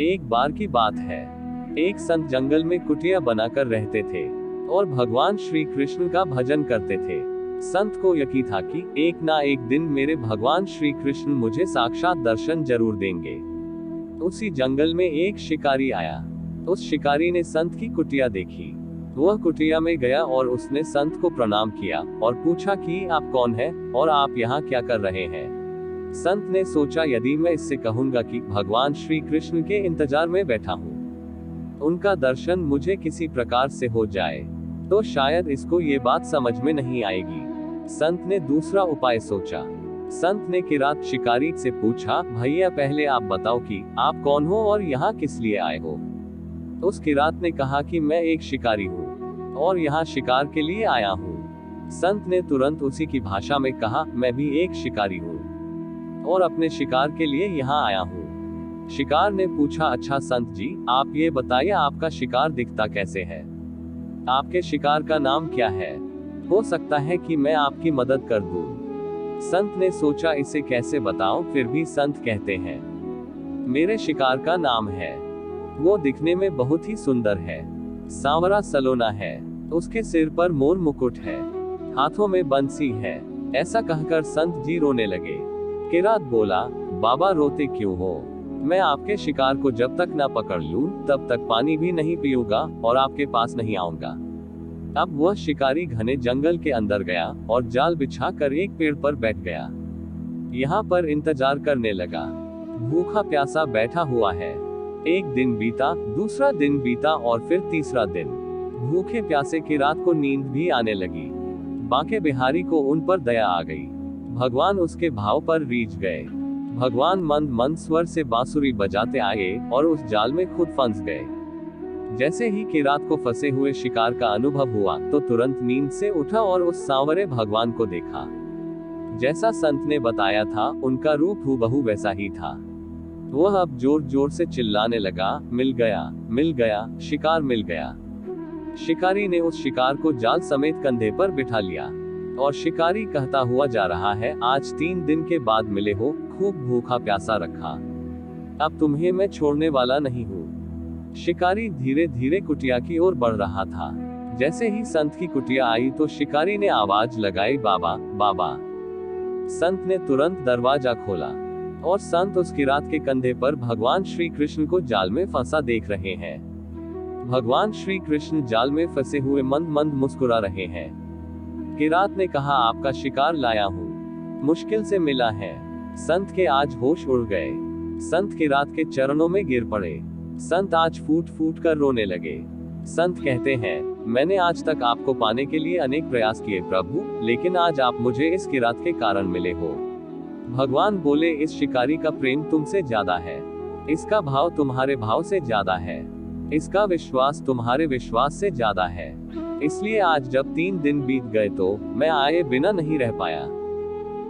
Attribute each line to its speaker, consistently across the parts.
Speaker 1: एक बार की बात है, एक संत जंगल में कुटिया बनाकर रहते थे और भगवान श्री कृष्ण का भजन करते थे। संत को यकीन था कि एक ना एक दिन मेरे भगवान श्री कृष्ण मुझे साक्षात दर्शन जरूर देंगे। उसी जंगल में एक शिकारी आया। उस शिकारी ने संत की कुटिया देखी। वह कुटिया में गया और उसने संत को प्रणाम किया और पूछा कि आप कौन हैं और आप यहाँ क्या कर रहे हैं। संत ने सोचा, यदि मैं इससे कहूंगा कि भगवान श्री कृष्ण के इंतजार में बैठा हूँ, उनका दर्शन मुझे किसी प्रकार से हो जाए, तो शायद इसको ये बात समझ में नहीं आएगी। संत ने दूसरा उपाय सोचा। संत ने किरात शिकारी से पूछा, भैया पहले आप बताओ कि आप कौन हो और यहाँ किस लिए आए हो। उस किरात ने कहा कि मैं एक शिकारी हूँ और यहाँ शिकार के लिए आया हूँ। संत ने तुरंत उसी की भाषा में कहा, मैं भी एक शिकारी हूँ और अपने शिकार के लिए यहाँ आया हूँ। शिकार ने पूछा, अच्छा संत जी, आप ये बताइए आपका शिकार दिखता कैसे है, आपके शिकार का नाम क्या है, हो सकता है कि मैं आपकी मदद कर दूं। संत ने सोचा, इसे कैसे बताऊं, फिर भी संत कहते हैं, मेरे शिकार का नाम है, वो दिखने में बहुत ही सुंदर है, सांवरा सलोना है, उसके सिर पर मोर मुकुट है, हाथों में बंसी है। ऐसा कहकर संत जी रोने लगे। किरात बोला, बाबा रोते क्यों हो, मैं आपके शिकार को जब तक ना पकड़ लूं तब तक पानी भी नहीं पीऊंगा और आपके पास नहीं आऊंगा। अब वह शिकारी घने जंगल के अंदर गया और जाल बिछाकर एक पेड़ पर बैठ गया। यहाँ पर इंतजार करने लगा। भूखा प्यासा बैठा हुआ है। एक दिन बीता, दूसरा दिन बीता और फिर तीसरा दिन। भूखे प्यासे किरात को नींद भी आने लगी। बांके बिहारी को उन पर दया आ गई। भगवान उसके भाव पर रीझ गए। भगवान मंद मंद स्वर से बांसुरी बजाते आए और उस जाल में खुद फंस गए। जैसे ही किरात को फंसे हुए शिकार का अनुभव हुआ तो तुरंत नींद से उठा और उस सांवरे भगवान को देखा। जैसा संत ने बताया था, उनका रूप हूबहू वैसा ही था। वह अब जोर जोर से चिल्लाने लगा, मिल गया, मिल गया, शिकार मिल गया। शिकारी ने उस शिकार को जाल समेत कंधे पर बिठा लिया और शिकारी कहता हुआ जा रहा है, आज 3 दिन के बाद मिले हो, खूब भूखा प्यासा रखा, अब तुम्हें मैं छोड़ने वाला नहीं हूँ। शिकारी धीरे धीरे कुटिया की ओर बढ़ रहा था। जैसे ही संत की कुटिया आई तो शिकारी ने आवाज लगाई, बाबा, बाबा। संत ने तुरंत दरवाजा खोला और संत उस किरात के कंधे पर भगवान श्री कृष्ण को जाल में फंसा देख रहे हैं। भगवान श्री कृष्ण जाल में फंसे हुए मंद मंद मुस्कुरा रहे हैं। किरात ने कहा, आपका शिकार लाया हूँ, मुश्किल से मिला है। संत के आज होश उड़ गए। संत किरात के चरणों में गिर पड़े। संत आज फूट फूट कर रोने लगे। संत कहते हैं, मैंने आज तक आपको पाने के लिए अनेक प्रयास किए प्रभु, लेकिन आज आप मुझे इस किरात के कारण मिले हो। भगवान बोले, इस शिकारी का प्रेम तुमसे ज्यादा है, इसका भाव तुम्हारे भाव से ज्यादा है, इसका विश्वास तुम्हारे विश्वास से ज्यादा है। इसलिए आज जब 3 दिन बीत गए तो मैं आए बिना नहीं रह पाया।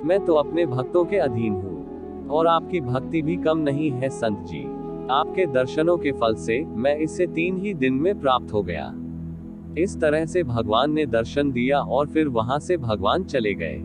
Speaker 1: मैं तो अपने भक्तों के अधीन हूँ और आपकी भक्ति भी कम नहीं है संत जी। आपके दर्शनों के फल से मैं इसे 3 ही दिन में प्राप्त हो गया। इस तरह से भगवान ने दर्शन दिया और फिर वहां से भगवान चले गए।